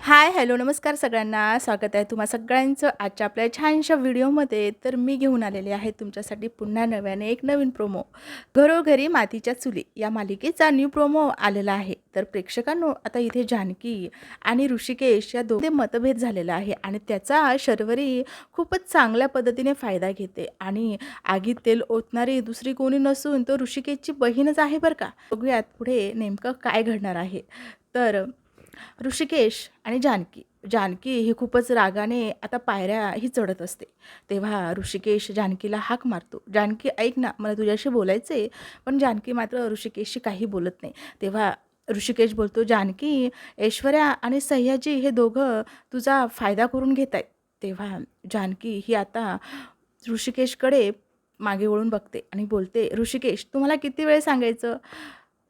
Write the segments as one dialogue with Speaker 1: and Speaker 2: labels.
Speaker 1: हाय, hello, नमस्कार सगळ्यांना. स्वागत आहे तुम्हा सगळ्यांचं आजच्या आपल्या छानशा व्हिडिओमध्ये. तर मी घेऊन आलेले आहे तुमच्यासाठी पुन्हा नव्याने एक नवीन प्रोमो. घरोघरी मातीच्या चुली या मालिकेचा न्यू प्रोमो आलेला आहे. तर प्रेक्षकांनो, आता इथे जानकी आणि ऋषिकेश या दोघे मतभेद झालेला आहे आणि त्याचा शर्वरी खूपच चांगल्या पद्धतीने फायदा घेते आणि आगीत तेल ओतणारी दुसरी कोणी नसून तो ऋषिकेशची बहीणच आहे बरं का. बघूयात पुढे नेमकं काय घडणार आहे. तर ऋषिकेश आणि जानकी जानकी ही खूपच रागाने आता पायऱ्या ही चढत असते. तेव्हा ऋषिकेश जानकीला हाक मारतो, जानकी ऐक ना, मला तुझ्याशी बोलायचं आहे. पण जानकी मात्र ऋषिकेशशी काही बोलत नाही. तेव्हा ऋषिकेश बोलतो, जानकी, ऐश्वर्या आणि सह्याजी हे दोघं तुझा फायदा करून घेत आहेत. तेव्हा जानकी ही आता ऋषिकेशकडे मागे वळून बघते आणि बोलते, ऋषिकेश, तुम्हाला किती वेळ सांगायचं,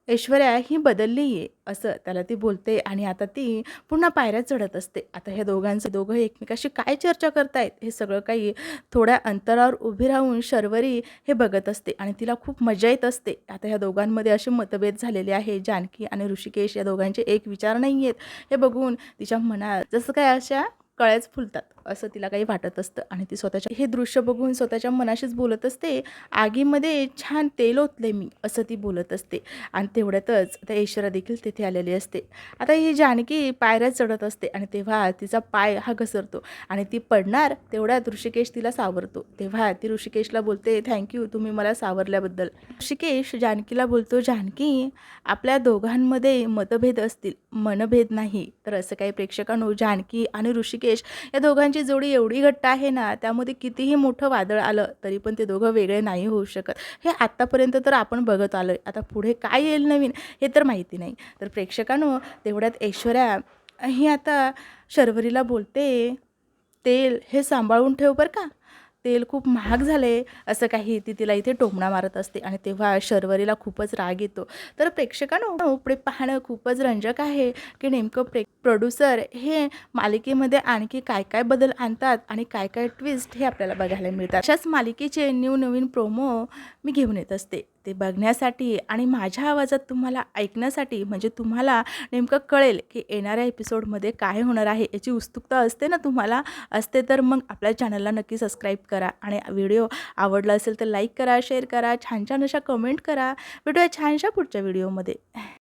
Speaker 1: ऐश्वर्या ही बदलली आहे असं त्याला ती बोलते आणि आता ती पुन्हा पायऱ्या चढत असते. आता ह्या दोघं एकमेकाशी काय चर्चा करतायत हे सगळं काही थोड्या अंतरावर उभी राहून शर्वरी हे बघत असते आणि तिला खूप मजा येत असते. आता ह्या दोघांमध्ये असे मतभेद झालेले आहे. जानकी आणि ऋषिकेश या दोघांचे एक विचार नाही आहेत हे बघून तिच्या मनात जसं काय अशा कळ्याच फुलतात असं तिला काही वाटत असतं आणि ती स्वतःच्या हे दृश्य बघून स्वतःच्या मनाशीच बोलत असते, आगीमध्ये छान तेल ओतले मी असं ती बोलत असते. आणि तेवढ्यातच आता ऐश्वर्या देखील तिथे आलेली असते. आता ही जानकी पायऱ्या चढत असते आणि तेव्हा तिचा पाय हा घसरतो आणि ती पडणार. तेवढ्यात ऋषिकेश तिला सावरतो. तेव्हा ती ऋषिकेशला बोलते, थँक्यू तुम्ही मला सावरल्याबद्दल. ऋषिकेश जानकीला बोलतो, जानकी, आपल्या दोघांमध्ये मतभेद असतील, मनभेद नाही. तर असं काही प्रेक्षकांनो, जानकी आणि ऋषिकेश या दोघांची जोडी एवढी घट्ट आहे ना, त्यामध्ये कितीही मोठं वादळ आलं तरी पण ते दोघं वेगळे नाही होऊ शकत. हे आत्तापर्यंत तर आपण बघत आलोय. आता पुढे काय येईल नवीन हे तर माहिती नाही. तर प्रेक्षकांनो, तेवढ्यात ऐश्वर्या ही आता शर्वरीला बोलते, तेल हे सांभाळून ठेव बरं का, तेल खूप महाग झाले असं काही ती तिला इथे टोमणा मारत असते आणि तेव्हा शर्वरीला खूपच राग येतो. तर प्रेक्षकांनो, पुढे पाहणं खूपच रंजक आहे की नेमकं प्रोड्युसर हे मालिकेमध्ये आणखी काय काय बदल आणतात आणि काय काय ट्विस्ट हे आपल्याला बघायला मिळतात. अशाच मालिकेचे नवीन प्रोमो मी घेऊन येत असते. ते बघण्यासाठी आणि माझ्या आवाजात तुम्हाला ऐकण्यासाठी, म्हणजे तुम्हाला नेमकं कळेल की येणाऱ्या एपिसोडमध्ये काय होणार आहे याची उत्सुकता असते ना तुम्हाला, असते तर मग आपल्या चॅनलला नक्की सबस्क्राईब करा आणि व्हिडिओ आवडला असेल तर लाईक करा, शेअर करा, छान छान अशा कमेंट करा. भेटूया छानशा पुढच्या व्हिडिओमध्ये.